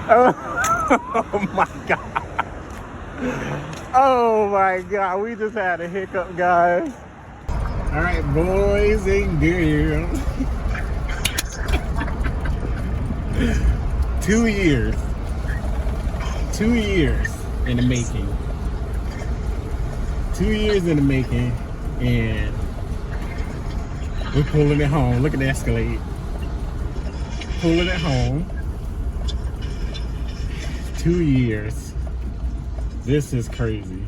Oh my God. Oh my God. We just had a hiccup, guys. All right, boys and girls. 2 years. 2 years in the making. 2 years in the making. And we're pulling it home. Look at the Escalade. Pulling it home. 2 years. This is crazy.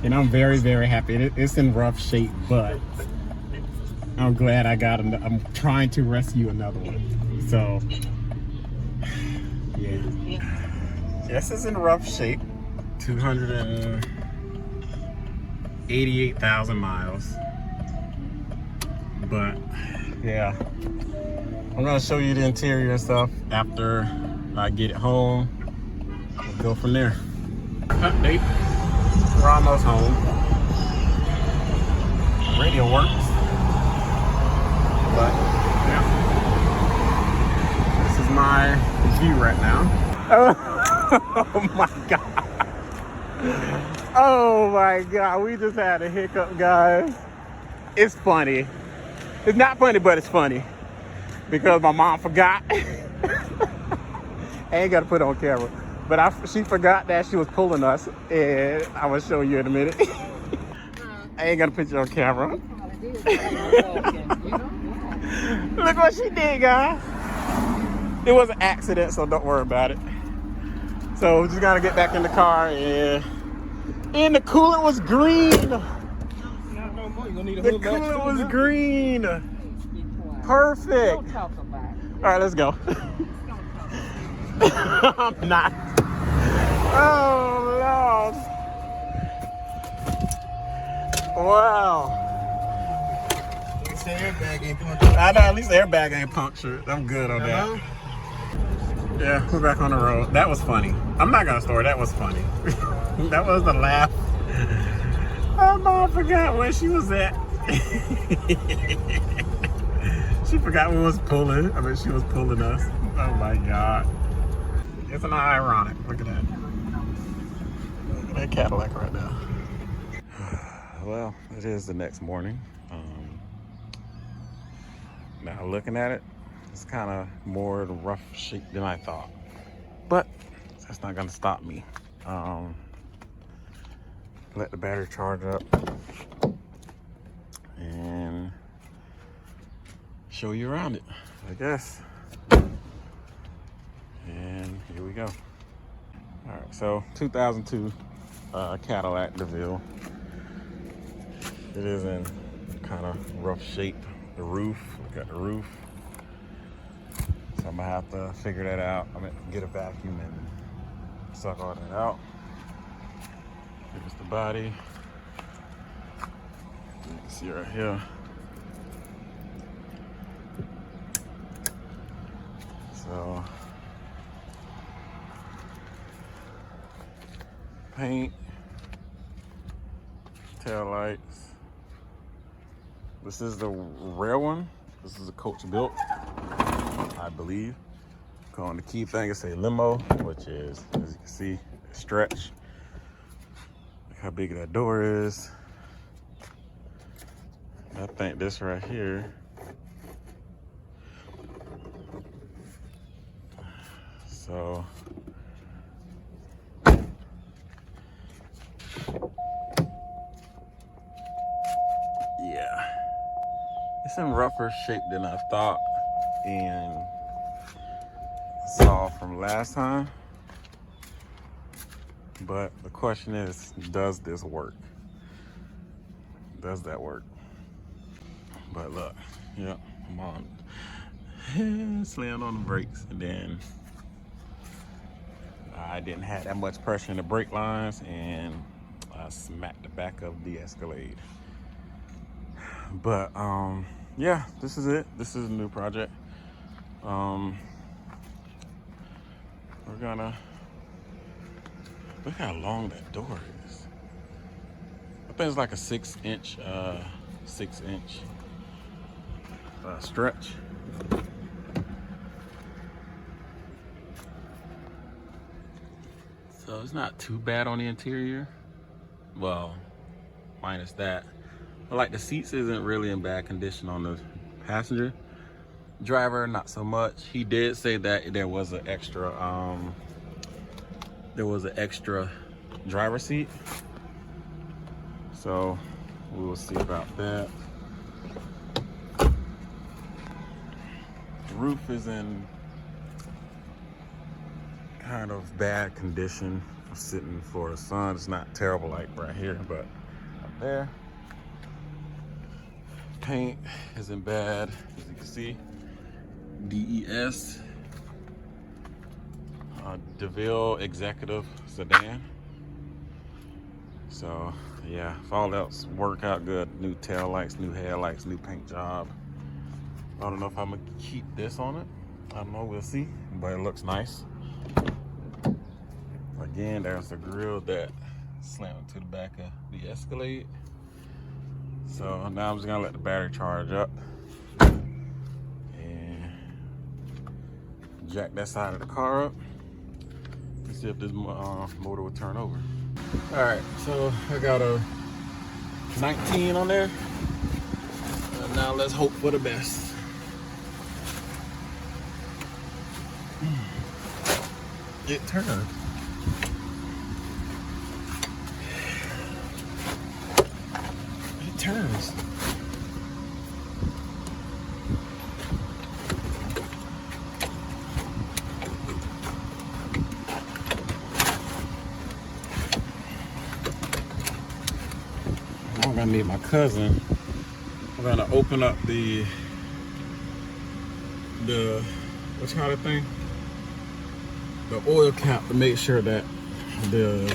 And I'm very, very happy. It's in rough shape, but I'm glad I got it. I'm trying to rescue another one. So, yeah. This is in rough shape. 288,000 miles. But, yeah. I'm gonna show you the interior and stuff after I get it home. We'll go from there. Update. We're almost home. Radio works. But, yeah. This is my view right now. Oh my God. Oh my God. We just had a hiccup, guys. It's funny. It's not funny, but it's funny. Because my mom forgot. I ain't got to put it on camera. But she forgot that she was pulling us. And I will show you in a minute. I ain't going to put you on camera. Look what she did, guys. It was an accident, so don't worry about it. So we're just gonna get back in the car, and the coolant was green. The coolant was green. Perfect. All right, let's go. I'm not. Oh Lord. Wow. The airbag ain't punctured. I know, at least the airbag ain't punctured. I'm good on that. Yeah, we're back on the road. That was funny. I'm not gonna store it. That was funny. That was the laugh. Oh, Mom forgot where she was at. She forgot we was pulling. I mean, she was pulling us. Oh my God. Isn't that ironic? Look at that. Look at that Cadillac right now. Well, it is the next morning. Now looking at it, it's kind of more rough shape than I thought. But that's not gonna stop me. Let the battery charge up and show you around it, I guess. And here we go. All right, so 2002 Cadillac Deville. It is in kind of rough shape. The roof, look at the roof. So I'm gonna have to figure that out. I'm gonna get a vacuum and suck all that out. Here's the body. You can see right here. So, paint, tail lights. This is the rare one. This is a coach built, I believe. On the key thing, it's a limo, which is, as you can see, a stretch. Look how big that door is. I think this right here. So, yeah. It's in rougher shape than I thought and saw from last time. But the question is, does this work? Does that work? But look, yeah, I'm on. Slammed on the brakes, and then I didn't have that much pressure in the brake lines, and I smacked the back of the Escalade. But yeah, this is it. This is a new project. We're gonna look how long that door is. I think it's like a 6-inch stretch. So it's not too bad on the interior. Well, minus that. But like the seats isn't really in bad condition on the passenger. Driver, not so much. He did say that there was an extra driver seat. So we will see about that. The roof is in kind of bad condition for sitting for the sun. It's not terrible like right here, but up there. Paint isn't bad, as you can see. DES, Deville Executive Sedan. So yeah, if all else work out good, new tail lights, new headlights, new paint job. I don't know if I'm gonna keep this on it. I don't know, we'll see, but it looks nice. Again, there's the grill that slammed to the back of the Escalade. So now I'm just gonna let the battery charge up and jack that side of the car up and see if this motor will turn over. All right, so I got a 19 on there. And now let's hope for the best. It turned. It turns. I'm gonna need my cousin. I'm gonna open up the what's called the thing? The oil cap to make sure that the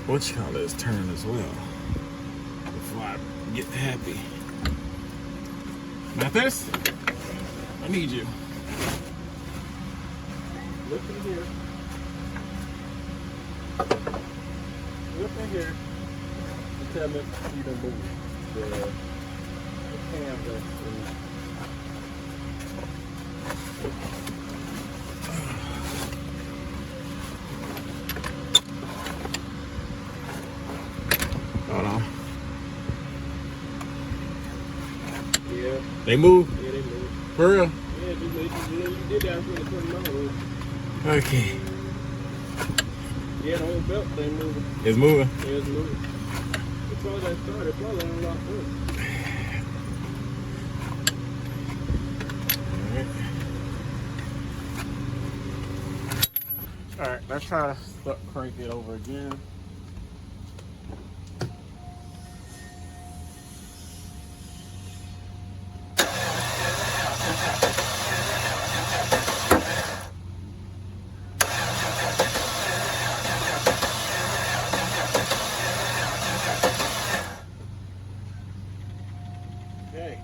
what you call it is turned as well before I get happy. Mathis, I need you. Look in here. Look in here. And tell me if you don't move the cam that's in. Hold on. Yeah. They move? Yeah, they move. For real? Yeah, you did that for the 20 miles. Okay. Yeah, the whole belt thing moving. It's moving? Yeah, it's moving. As far as I started, probably unlocked first. Alright, let's try to crank it over again. Okay.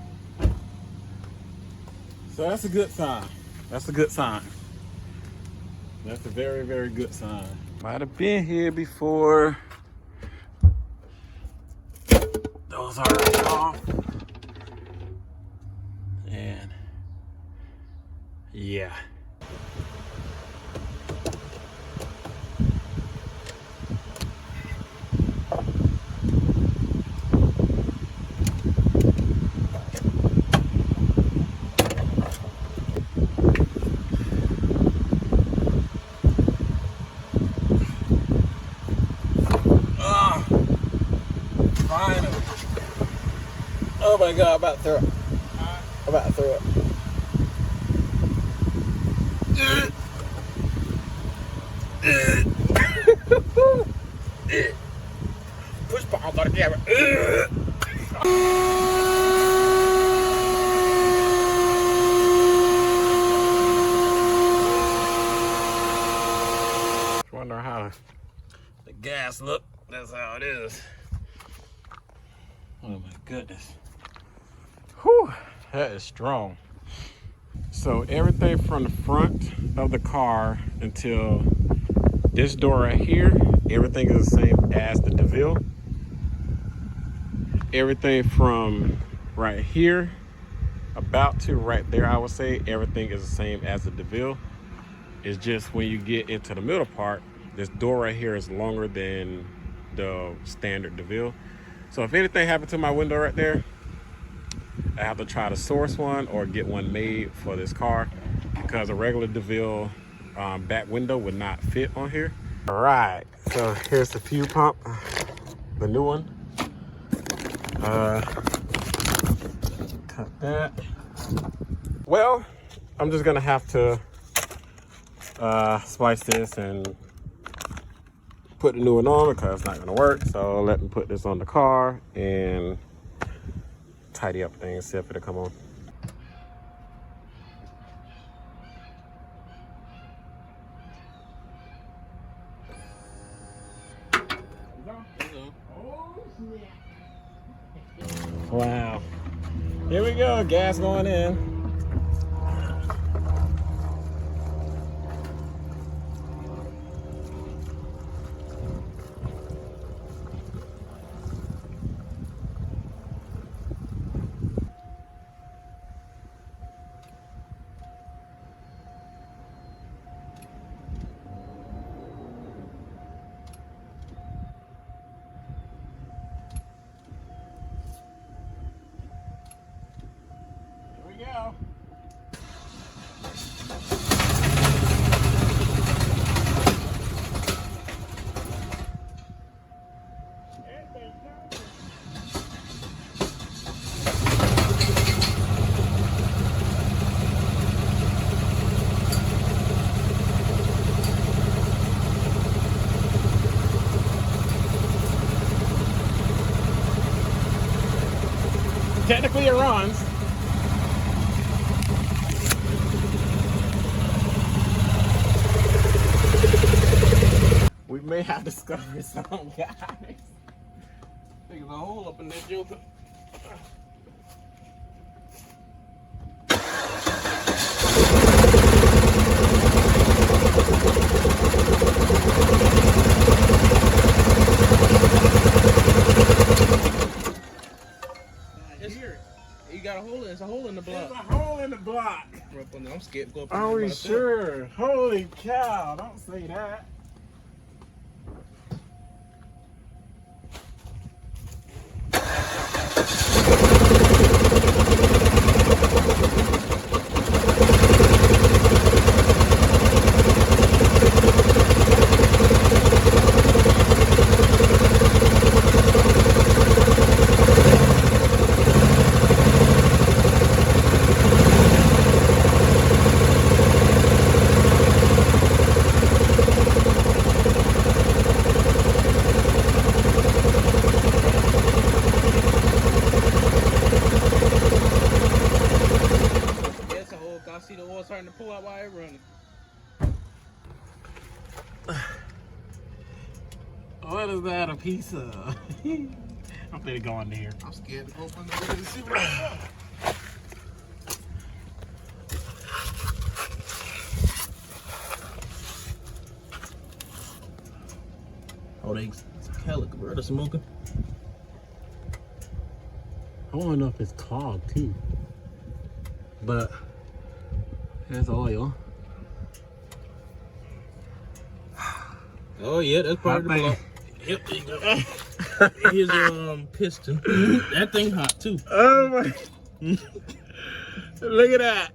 So that's a good sign. That's a good sign. That's a very, very good sign. Might have been here before. Those are off. And yeah. Oh my God, I'm about to throw up. I'm about to throw up. Push pause on the camera. Wonder how the gas look. That's how it is. Oh my goodness. Whew, that is strong. So everything from the front of the car until this door right here, everything is the same as the Deville. Everything from right here about to right there, I would say everything is the same as the Deville. It's just when you get into the middle part, This door right here is longer than the standard Deville. So if anything happened to my window right there, I have to try to source one or get one made for this car, because a regular Deville back window would not fit on here. All right, so here's the fuel pump, the new one. Cut that. Well, I'm just gonna have to splice this and put the new one on, because it's not gonna work. So let me put this on the car and tidy up things, see if it'll come on. Wow. Here we go, gas going in. Go. Technically it runs. We may have discovered something, guys. There's a hole up in that joker. You got a hole. It's a hole in the block. There's a hole in the block. I'm scared to go up. Are we sure? Holy cow! Don't say that. I see the oil starting to pull out while it's running. What is that a piece of? I'm finna go in there. I'm scared to open the hood and see what it's up. Oh, they Cadillac, bro. That's smoking. I want to know if it's clogged too. But there's oil. Oh yeah, that's part of the block. Yep. Here's a piston. That thing hot too. Oh my! Look at that.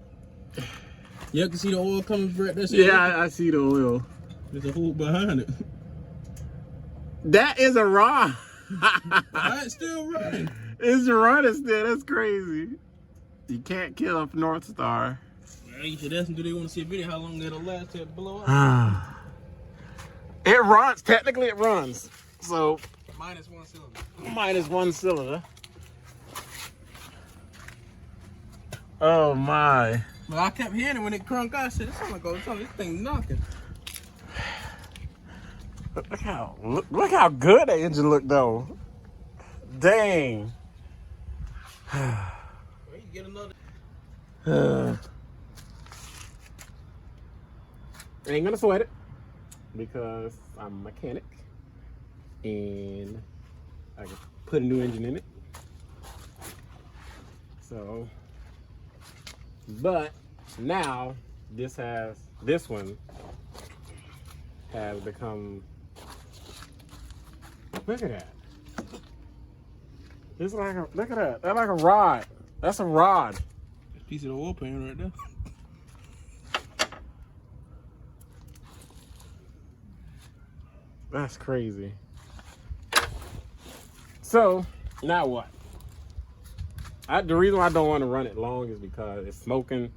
You can see the oil coming right there. Yeah, I see the oil. There's a hole behind it. That is a rod. It's still running. It's running still. That's crazy. You can't kill a North Star. Well, you should ask them, do they want to see a video how long it'll last till it blow up? It runs. Technically, it runs. So Minus one cylinder. minus one cylinder. Oh my! But I kept hearing it when it crunk out. I said, "This sounds like this thing knocking." Look how good that engine look though. Dang. Well, you get another. I ain't gonna sweat it because I'm a mechanic and I can put a new engine in it. So, but now this one has become. Look at that. It's like a, look at that. That's like a rod. That's a rod. A piece of the oil pan right there. That's crazy. So now what? The reason why I don't want to run it long is because it's smoking,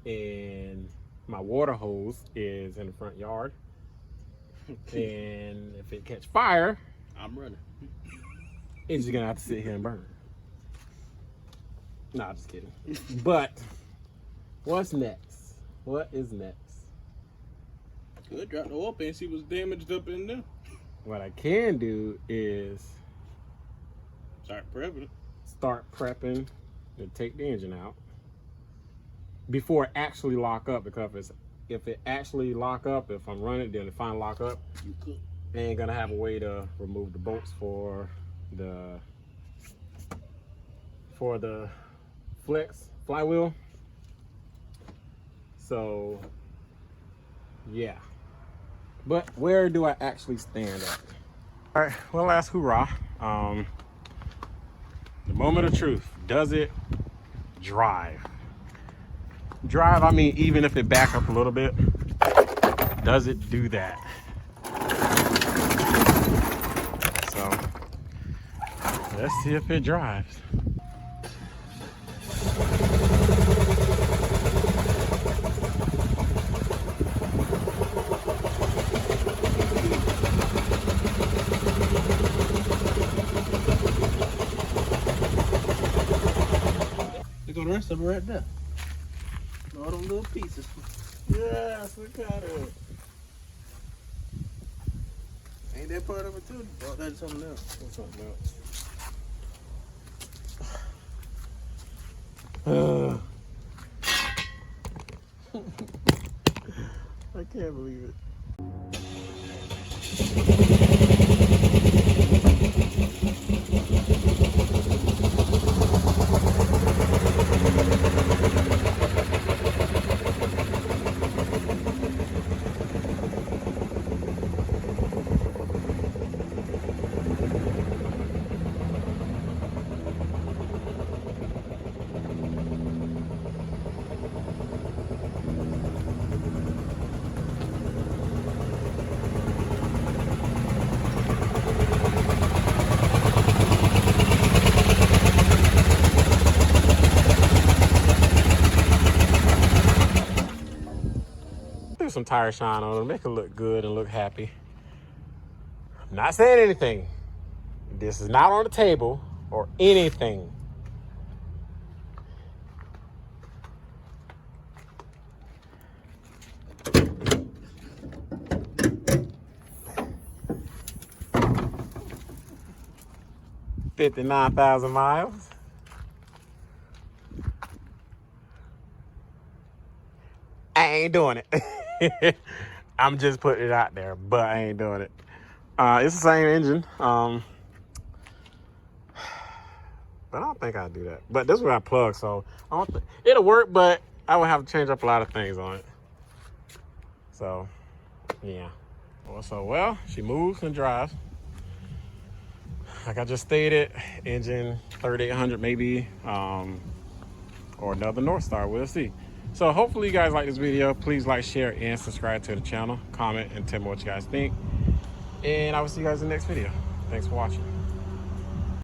and my water hose is in the front yard. And if it catch fire, I'm running. it's just gonna have to sit here and burn. Nah, just kidding. But what's next? What is next? Good, drop the oil pan, see what's damaged up in there. What I can do is Start prepping it. start prepping to take the engine out before it actually lock up, because if it actually lock up, if I'm running, then it finally lock up, You could. I ain't gonna have a way to remove the bolts for the flex flywheel. So yeah, but where do I actually stand at? All right, well, last hoorah. The moment of truth. Does it drive? Drive, I mean, even if it back up a little bit, does it do that? So let's see if it drives. Look at the rest of it right there. All them little pieces. Yes, look at it. Ain't that part of it too? Oh, that's something else. What's something else? I can't believe it. Some tire shine on it, make it look good and look happy. I'm not saying anything. This is not on the table or anything. $59,000 miles. I ain't doing it. I'm just putting it out there, but I ain't doing it. It's the same engine. But I don't think I'll do that. But this is where I plug, so I don't it'll work, but I would have to change up a lot of things on it. So, yeah. Well, she moves and drives. Like I just stated, engine 3800 maybe, or another North Star, we'll see. So hopefully you guys like this video. Please like, share, and subscribe to the channel. Comment and tell me what you guys think. And I will see you guys in the next video. Thanks for watching.